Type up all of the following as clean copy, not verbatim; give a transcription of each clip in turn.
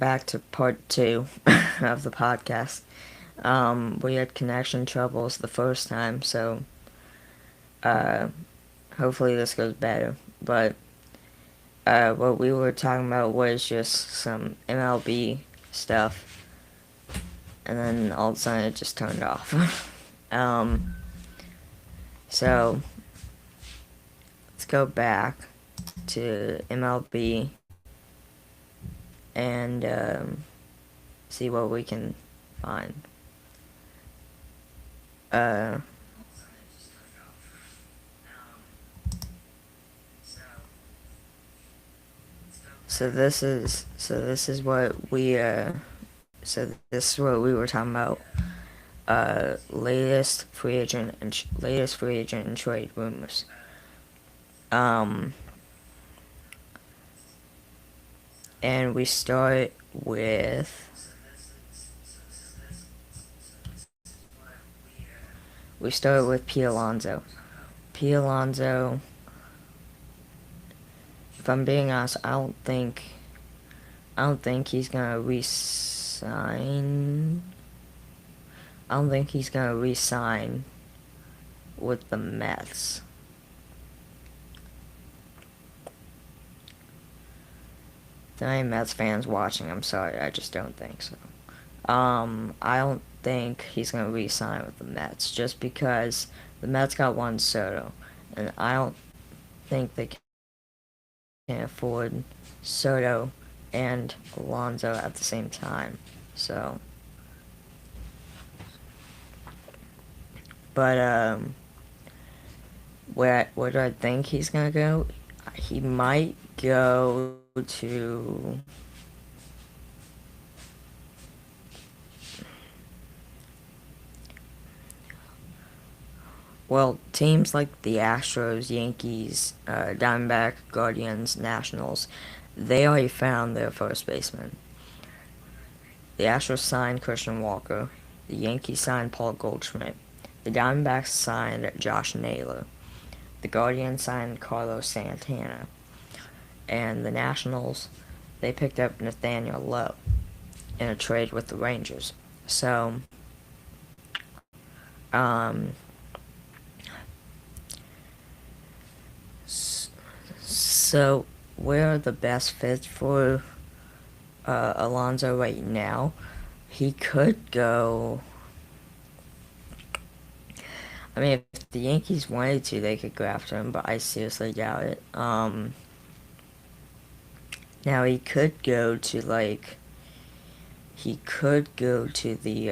back to part two of the podcast. We had connection troubles the first time, so uh, hopefully this goes better. But what we were talking about was just some MLB stuff, and then all of a sudden it just turned off. um, so let's go back to MLB and see what we can find. Uh, so this is what we were talking about. Latest free agent and trade rumors. Um, and we start with Pete Alonso. Pete Alonso. If I'm being honest, I don't think he's gonna resign. I don't think he's gonna resign with the Mets. If there are any Mets fans watching, I'm sorry, I just don't think so. I don't think he's gonna re-sign with the Mets just because the Mets got Juan Soto, and I don't think they can afford Soto and Alonso at the same time. So, but where do I think he's gonna go? He might go to. Well, teams like the Astros, Yankees, Diamondback, Guardians, Nationals, they already found their first baseman. The Astros signed Christian Walker. The Yankees signed Paul Goldschmidt. The Diamondbacks signed Josh Naylor. The Guardians signed Carlos Santana. And the Nationals, they picked up Nathaniel Lowe in a trade with the Rangers. So, um, so where are the best fits for Alonso right now? He could go. I mean, if the Yankees wanted to, they could go after him, but I seriously doubt it. Now he could go to he could go to he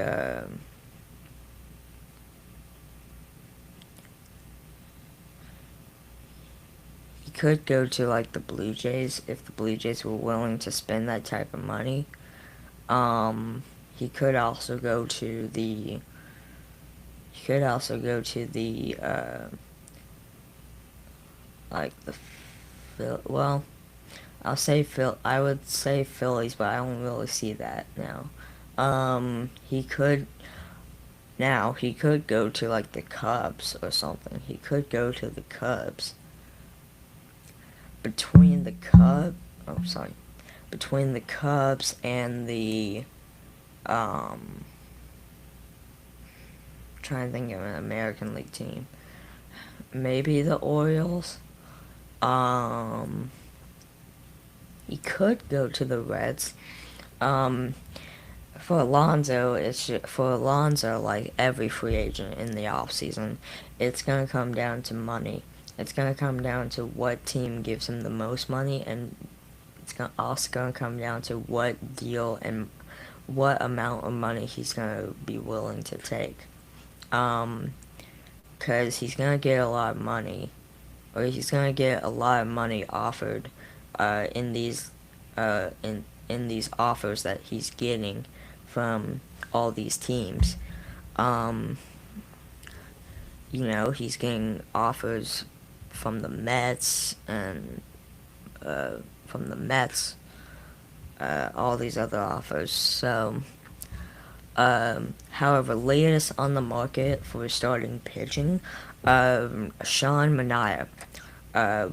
could go to the Blue Jays if the Blue Jays were willing to spend that type of money. He could also go to the. He could also go to the well, I would say Phillies, but I don't really see that now. He could go to the Cubs or something. He could go to the Cubs. Between the Cubs and the trying to think of an American League team. Maybe the Orioles. He could go to the Reds. For Alonso, like every free agent in the offseason, it's gonna come down to money. It's gonna come down to what team gives him the most money, and it's also gonna come down to what deal and what amount of money he's gonna be willing to take. Because he's gonna get a lot of money, or he's gonna get a lot of money offered, in these, in these offers that he's getting from all these teams. He's getting offers from the Mets and all these other offers. So, however, latest on the market for starting pitching, Sean Manaea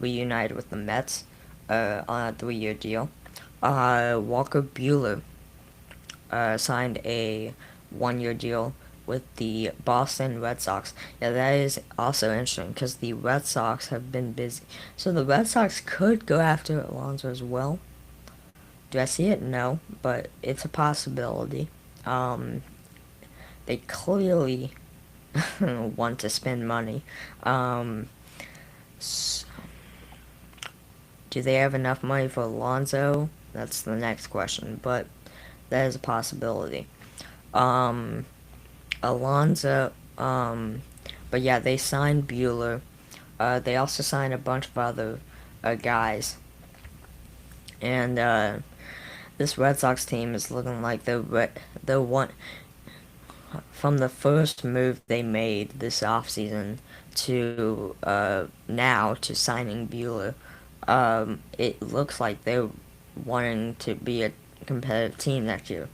reunited with the Mets on a 3-year deal. Walker Bueller signed a 1-year deal with the Boston Red Sox. Yeah, that is also interesting because the Red Sox have been busy. So the Red Sox could go after Alonso as well. Do I see it? No, but it's a possibility. Um, they clearly want to spend money. Um, do they have enough money for Alonso? That's the next question, but that is a possibility. Um, Alonso, but yeah, they signed Bueller. They also signed a bunch of other guys, and this Red Sox team is looking like the one from the first move they made this offseason to now to signing Bueller. It looks like they're wanting to be a competitive team next year.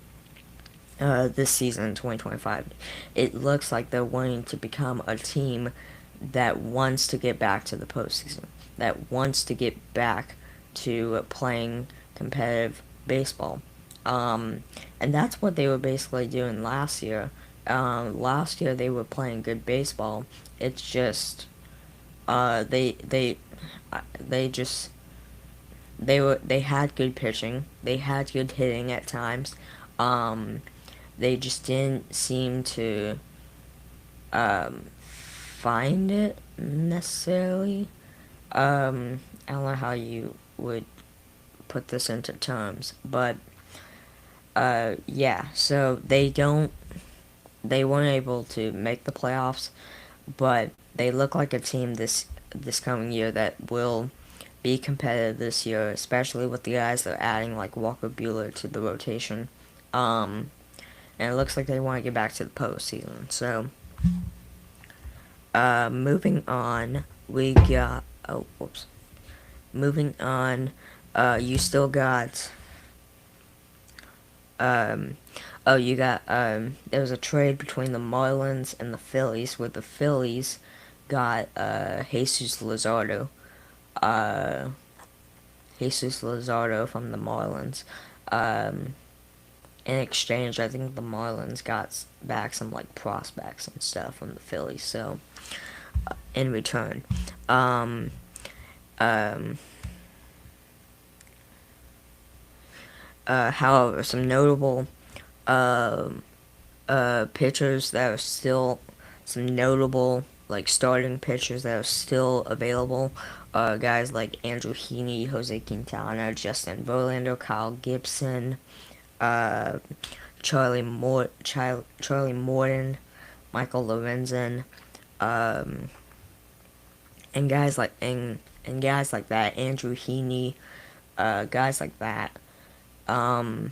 This season, 2025. It looks like they're wanting to become a team that wants to get back to the postseason, that wants to get back to playing competitive baseball. And that's what they were basically doing last year. Last year they were playing good baseball. It's just they just they had good pitching. They had good hitting at times. Um, they just didn't seem to find it necessarily. I don't know how you would put this into terms, but yeah. So they weren't able to make the playoffs, but they look like a team this coming year that will be competitive this year, especially with the guys they're adding like Walker Bueller to the rotation. Um, and it looks like they want to get back to the postseason. So, moving on, we got whoops. Moving on, you still got um, you got there was a trade between the Marlins and the Phillies, where the Phillies got Jesus Luzardo. Uh, Jesus Luzardo from the Marlins. Um, in exchange, I think the Marlins got back some like prospects and stuff from the Phillies. So, in return, um, um, however, some notable um, pitchers that are still some notable like starting pitchers that are still available. Guys like Andrew Heaney, Jose Quintana, Justin Verlander, Kyle Gibson, uh, Charlie Morton, Michael Lorenzen, um, and guys like that, Andrew Heaney, guys like that. Um,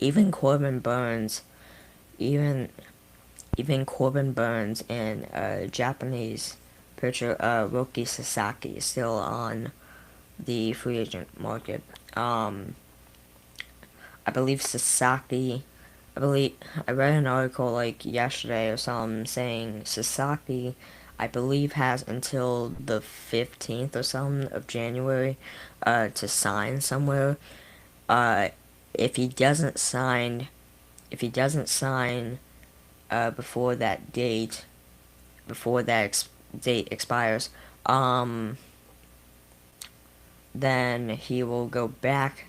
even Corbin Burns, even even Corbin Burns and Japanese pitcher Roki Sasaki is still on the free agent market. I believe Sasaki. I read an article like yesterday or something saying Sasaki, I believe, has until the 15th or something of January to sign somewhere. Uh, if he doesn't sign, if he doesn't sign before that date, before that date expires, um, then he will go back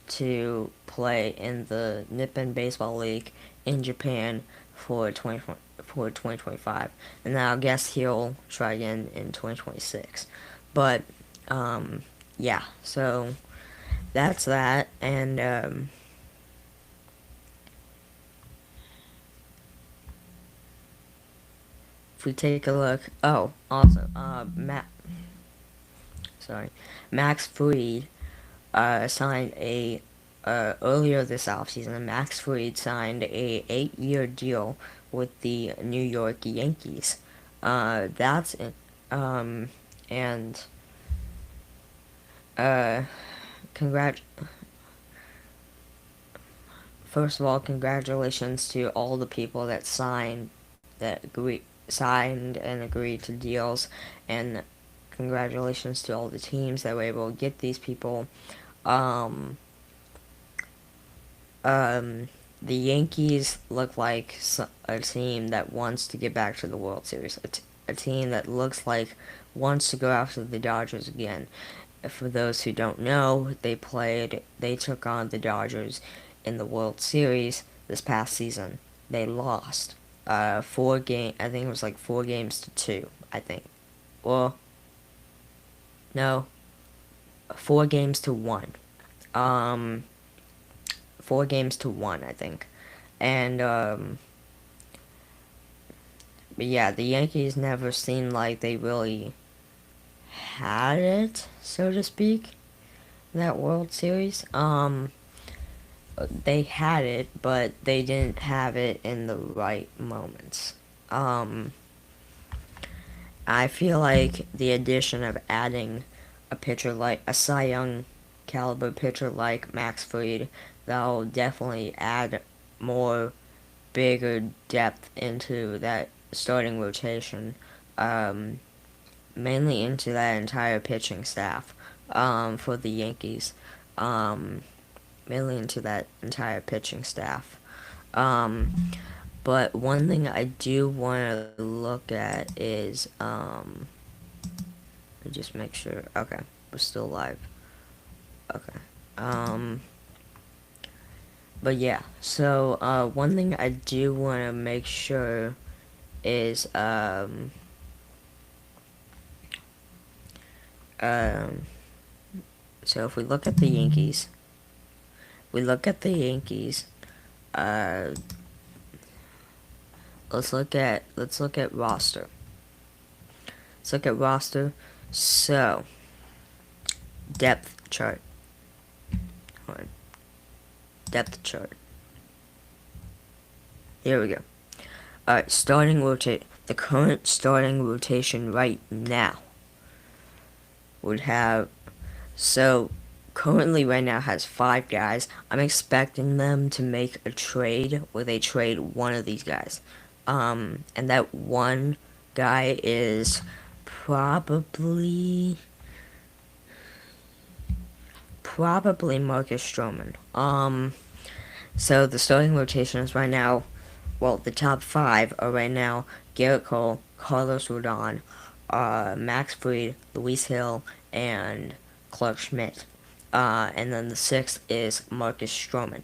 to play in the Nippon Baseball League in Japan for 2025, and then I guess he'll try again in 2026. But yeah, so that's that, and if we take a look, also sorry, Max Fried signed a earlier this offseason. Max Fried signed a 8-year deal with the New York Yankees. That's it. And uh, congrat. First of all, congratulations to all the people that signed and agreed to deals, and congratulations to all the teams that were able to get these people. Um, um, the Yankees look like a team that wants to get back to the World Series. A team that looks like wants to go after the Dodgers again. For those who don't know, they took on the Dodgers in the World Series this past season. They lost. I think it was like 4 games to 2, I think. Well, no, 4 games to 1. Um, 4 games to 1, I think. And, but yeah, the Yankees never seemed like they really had it, so to speak, that World Series. They had it, but they didn't have it in the right moments. Um, I feel like the addition of adding a pitcher like a Cy Young caliber pitcher like Max Fried, that'll definitely add more bigger depth into that starting rotation, um, mainly into that entire pitching staff for the Yankees, um, mainly into that entire pitching staff. Um, but one thing I do want to look at is, let me just make sure. Okay, we're still live. Okay. Um, but yeah, so one thing I do want to make sure is um, so if we look at the Yankees, we look at the Yankees. Uh, let's look at roster. Let's look at roster. So depth chart. Hold on. Depth chart. Here we go. Alright, starting rotate. The current starting rotation right now would have. So, currently right now has 5 guys. I'm expecting them to make a trade where they trade one of these guys. And that one guy is probably Marcus Stroman. So the starting rotation is right now, well, the top 5 are right now Garrett Cole, Carlos Rodon, Max Fried, Luis Hill, and Clark Schmidt. And then the 6th is Marcus Stroman.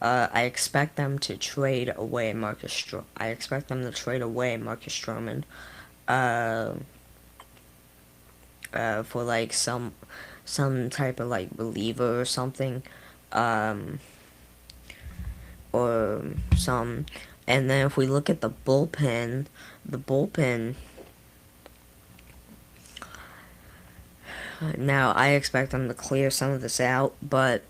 I expect them to trade away Marcus Stroman. Uh, for like some type of like reliever or something. Um, or some. And then if we look at the bullpen, now I expect them to clear some of this out, but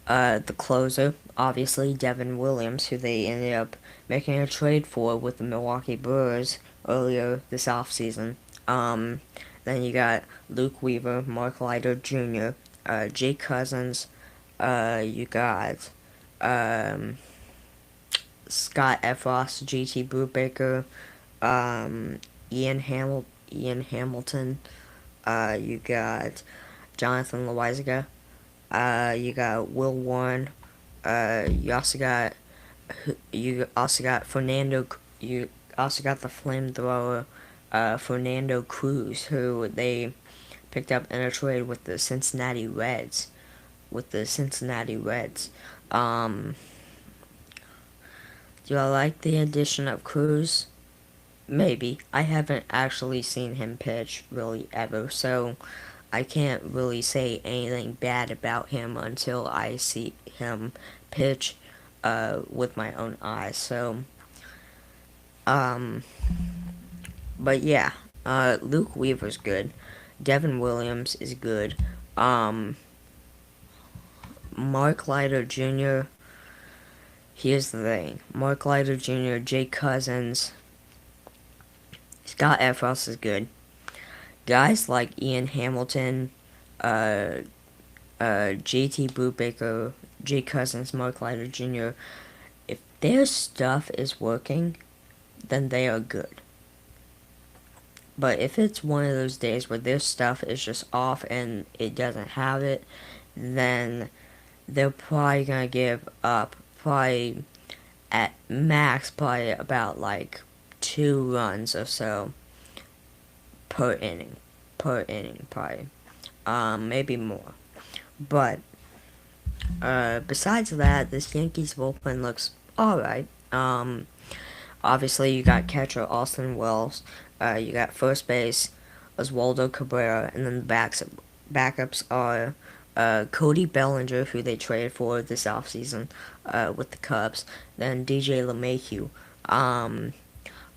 the closer, obviously Devin Williams, who they ended up making a trade for with the Milwaukee Brewers earlier this offseason. Then you got Luke Weaver, Mark Leiter Jr., Jake Cousins. You got um, Scott Efros, J.T. Brubaker, Ian Hamilton. You got Jonathan Loizaga. You got Will Warren. You also got Fernando. You also got the flamethrower, Fernando Cruz, who they picked up in a trade with the Cincinnati Reds. Um, do I like the addition of Cruz? Maybe. I haven't actually seen him pitch really ever, so I can't really say anything bad about him until I see him pitch with my own eyes. So, um, but yeah, Luke Weaver's good. Devin Williams is good. Um, Mark Leiter Jr. Here's the thing: Mark Leiter Jr., Jake Cousins, Scott Efros is good. Guys like Ian Hamilton, uh, JT Brubaker, Jake Cousins, Mark Leiter Jr., if their stuff is working, then they are good. But if it's one of those days where their stuff is just off and it doesn't have it, then they're probably gonna give up probably at max probably about like 2 runs or so per inning. Per inning probably. Maybe more. But besides that, this Yankees bullpen looks alright. Obviously you got catcher Austin Wells. You got first base Oswaldo Cabrera, and then the backups are Cody Bellinger, who they traded for this offseason with the Cubs, then DJ LeMahieu. Um,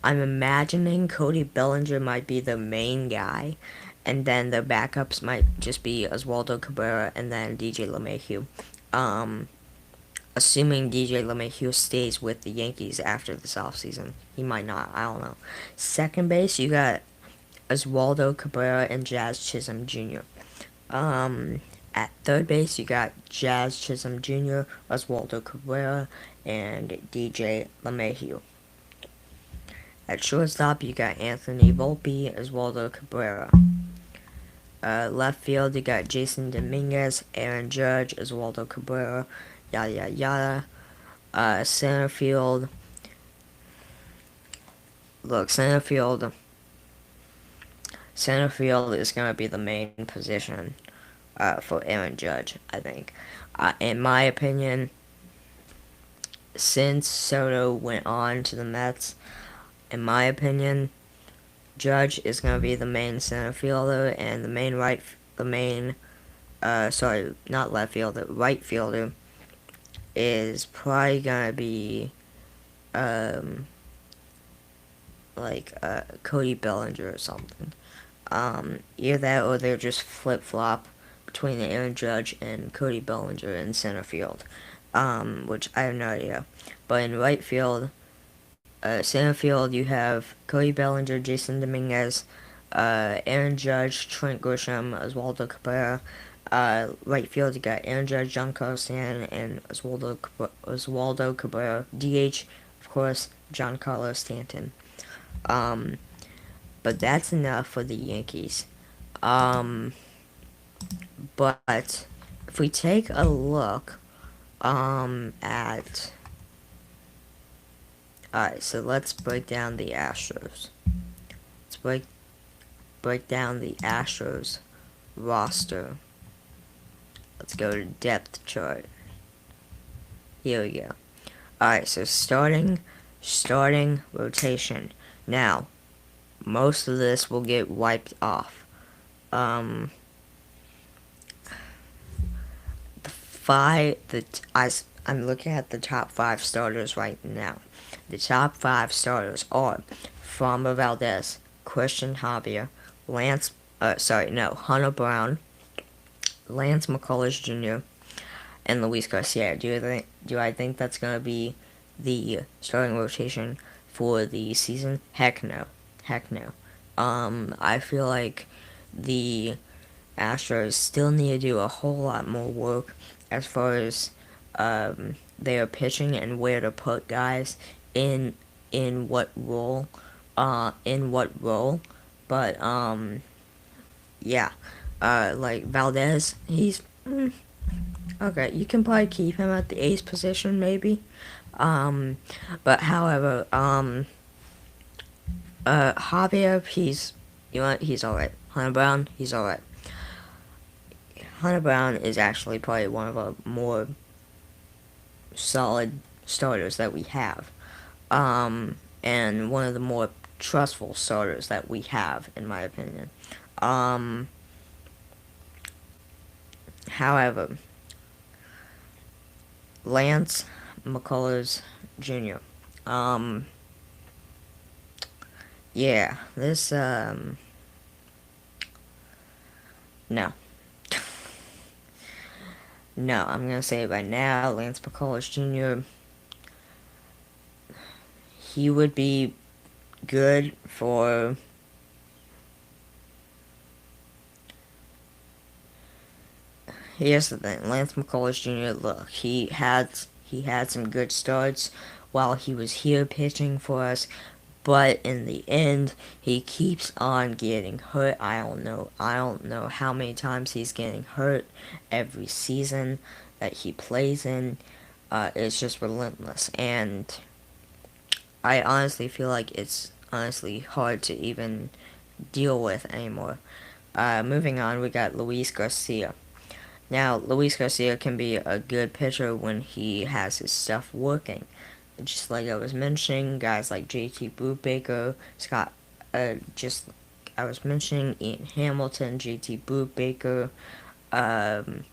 I'm imagining Cody Bellinger might be the main guy, and then the backups might just be Oswaldo Cabrera and then DJ LeMahieu. Um, Assuming DJ LeMahieu stays with the Yankees after this offseason. He might not, I don't know. Second base, you got Oswaldo Cabrera and Jazz Chisholm Jr. At third base, you got Jazz Chisholm Jr., Oswaldo Cabrera, and DJ LeMahieu. At shortstop, you got Anthony Volpe, Oswaldo Cabrera. Left field, you got Jason Dominguez, Aaron Judge, Oswaldo Cabrera, yada yada yada. Center field, look, center field is going to be the main position for Aaron Judge, I think. In my opinion, since Soto went on to the Mets, in my opinion, Judge is going to be the main center fielder, and not left fielder, right fielder is probably going to be, Cody Bellinger or something. Either that or they'll just flip-flop between Aaron Judge and Cody Bellinger in center field, which I have no idea. But in right field, center field, you have Cody Bellinger, Jason Dominguez, Aaron Judge, Trent Grisham, Oswaldo Cabrera. Right field, you got Aaron Judge, Giancarlo Stanton, and Oswaldo Cabrera. DH, of course, Giancarlo Stanton. But that's enough for the Yankees. But if we take a look at... Alright, so let's break down the Astros. Let's break down the Astros roster. Let's go to depth chart. Here we go. Alright, so starting rotation. Now, most of this will get wiped off. I'm looking at the top 5 starters right now. The top 5 starters are Framber Valdez, Christian Javier, Hunter Brown, Lance McCullers Jr., and Luis Garcia. Do I think that's gonna be the starting rotation for the season? Heck no. I feel like the Astros still need to do a whole lot more work as far as their pitching and where to put guys in what role. But yeah. Like Valdez, he's okay. You can probably keep him at the ace position, maybe. But however, Javier, he's alright. Hunter Brown, he's alright. Hunter Brown is actually probably one of our more solid starters that we have. And one of the more trustful starters that we have, in my opinion. However, Lance McCullers Jr. Yeah, this, no. No, I'm gonna say it right now, Lance McCullers Jr., he would be good for... Here's the thing, Lance McCullers Jr., look, he had some good starts while he was here pitching for us, but in the end, he keeps on getting hurt. I don't know. I don't know how many times he's getting hurt every season that he plays in. It's just relentless, and I honestly feel like it's honestly hard to even deal with anymore. Moving on, we got Luis Garcia. Now, Luis Garcia can be a good pitcher when he has his stuff working. Just like I was mentioning, guys like JT Brubaker, Scott, just I was mentioning Ian Hamilton, JT Brubaker, um,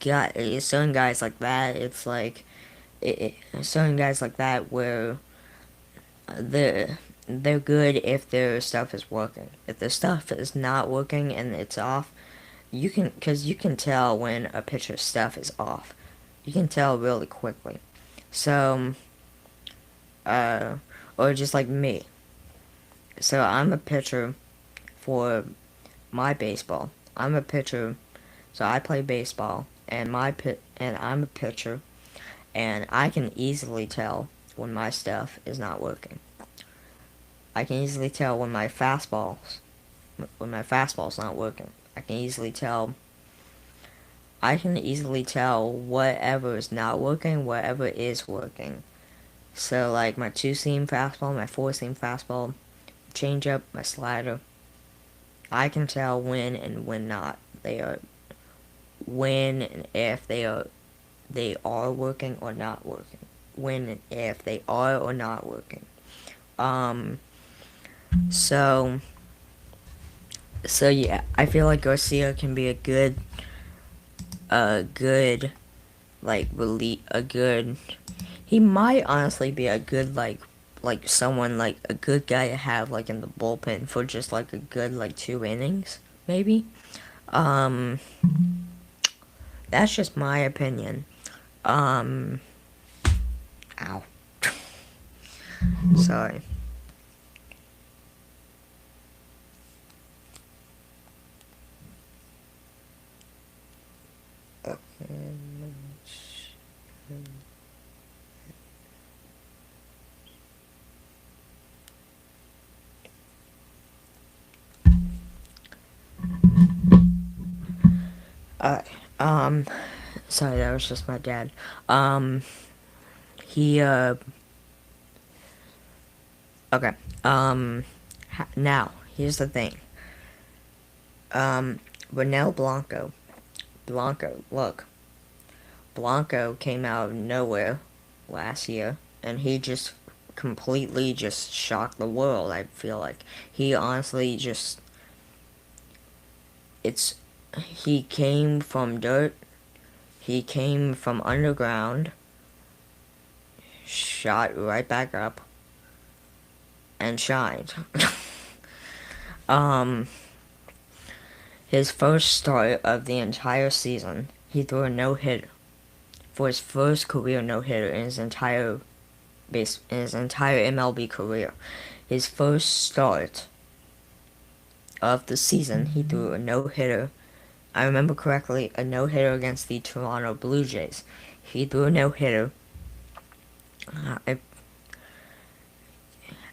got certain guys like that. It's like certain guys like that where they're good if their stuff is working. If their stuff is not working and it's off, because you can tell when a pitcher's stuff is off. You can tell really quickly. So, uh, or just like me. So I'm a pitcher for my baseball. I'm a pitcher, so I play baseball, and I'm a pitcher, and I can easily tell when my stuff is not working. I can easily tell when my fastball's not working. I can easily tell whatever is not working, whatever is working. So like my two seam fastball, my four seam fastball, changeup, my slider, I can tell when and when not they are when and if they are working or not working. When and if they are or not working. Um so so yeah, I feel like Garcia can be a good like a good he might honestly be a good like someone like a good guy to have like in the bullpen for just like a good like 2 innings maybe. Um that's just my opinion. Um Ow. Sorry. Alright. Sorry, that was just my dad. He okay. Now, here's the thing. Ronel Blanco, look. Blanco came out of nowhere last year, and he just completely just shocked the world, I feel like. He honestly just, it's, he came from dirt, he came from underground, shot right back up, and shined. um, his first start of the entire season, he threw a no-hitter. For his first career no-hitter in his entire MLB career. His first start of the season, he threw a no-hitter. I remember correctly, a no-hitter against the Toronto Blue Jays. He threw a no-hitter.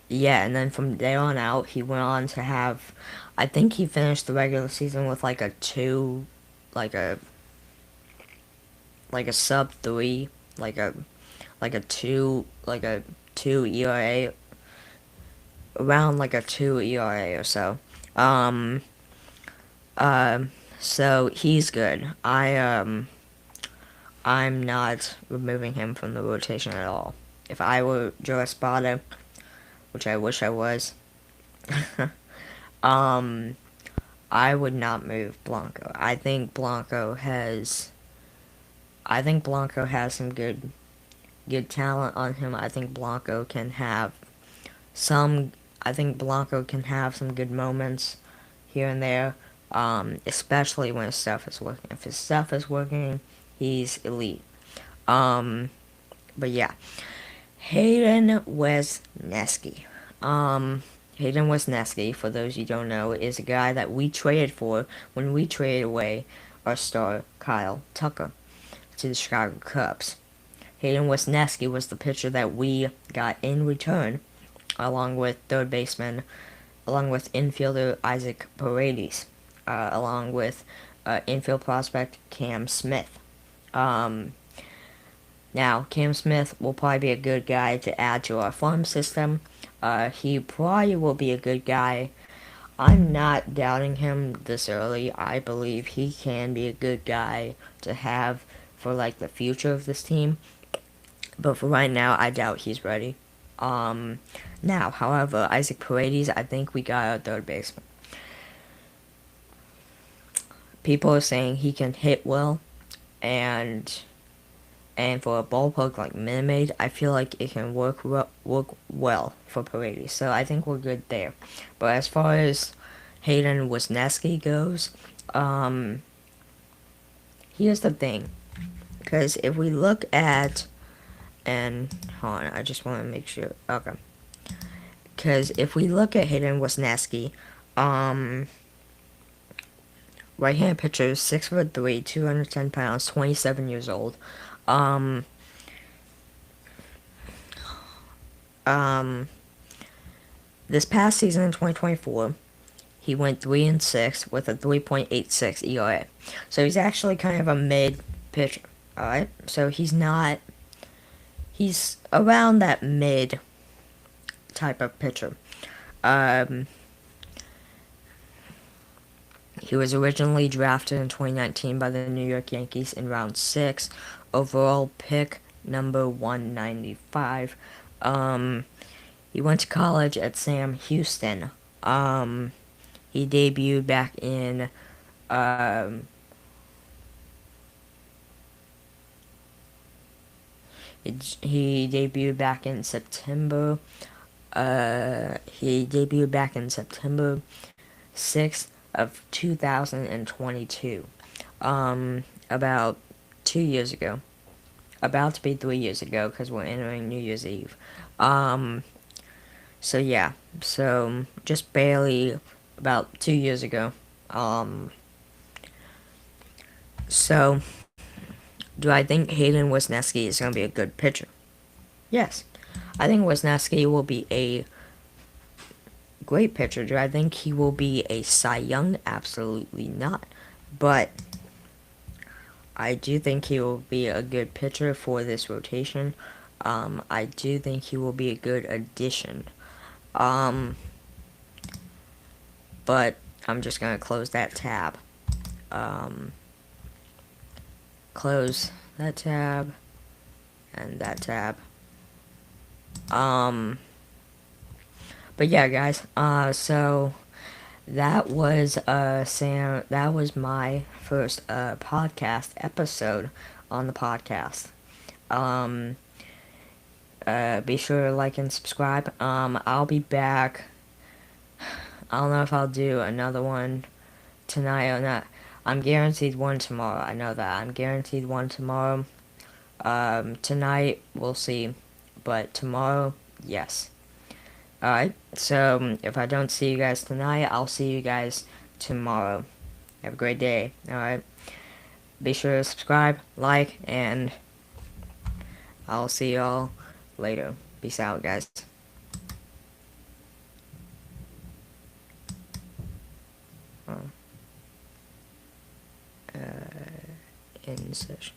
Yeah, and then from there on out, he went on to have, I think he finished the regular season with like a 2, like a sub 3, like a like a 2, like a 2 ERA, around like a 2 ERA or so. Um, so he's good. I'm not removing him from the rotation at all. If I were Joe Espada, which I wish I was, um, I would not move Blanco. I think Blanco has some good talent on him. I think Blanco can have some. I think Blanco can have some good moments here and there, especially when his stuff is working. If his stuff is working, he's elite. Um, but yeah, Hayden Wesneski. Hayden Wesneski, for those you don't know, is a guy that we traded for when we traded away our star Kyle Tucker to the Chicago Cubs. Hayden Wesneski was the pitcher that we got in return, along with third baseman, along with infielder Isaac Paredes, along with infield prospect Cam Smith. Um, Now, Cam Smith will probably be a good guy to add to our farm system. He probably will be a good guy. I'm not doubting him this early. I believe he can be a good guy to have for like the future of this team. But for right now, I doubt he's ready. Now, however, Isaac Paredes, I think we got our third baseman. People are saying he can hit well, and for a ballpark like Minute Maid, I feel like it can work well for Paredes. So I think we're good there. But as far as Hayden Wesneski goes, here's the thing. Because if we look at, and hold on, I just want to make sure. Okay. Because if we look at Hayden Wesneski, right-hand pitcher, 6'3", 210 pounds, 27 years old. Um, this past season in 2024, he went 3-6 with a 3.86 ERA. So he's actually kind of a mid pitcher. Alright? So he's around that mid type of pitcher. He was originally drafted in 2019 by the New York Yankees in round 6. Overall pick number 195. He went to college at Sam Houston. He debuted back in he debuted back in September. He debuted back in September 6th of 2022. About 2 years ago. About to be 3 years ago, because we're entering New Year's Eve. So yeah. So, just barely about 2 years ago. So, do I think Hayden Wesneski is going to be a good pitcher? Yes. I think Wesneski will be a great pitcher. Do I think he will be a Cy Young? Absolutely not. But I do think he will be a good pitcher for this rotation. I do think he will be a good addition. But I'm just going to close that tab. Close that tab. And that tab. But yeah, guys. So that was that was my first podcast episode on the podcast. Be sure to like and subscribe. I'll be back. I don't know if I'll do another one tonight or not. I'm guaranteed one tomorrow. I know that. I'm guaranteed one tomorrow. Tonight, we'll see. But tomorrow, yes. Alright, so if I don't see you guys tonight, I'll see you guys tomorrow. Have a great day. Alright. Be sure to subscribe, like, and I'll see y'all later. Peace out, guys. In session.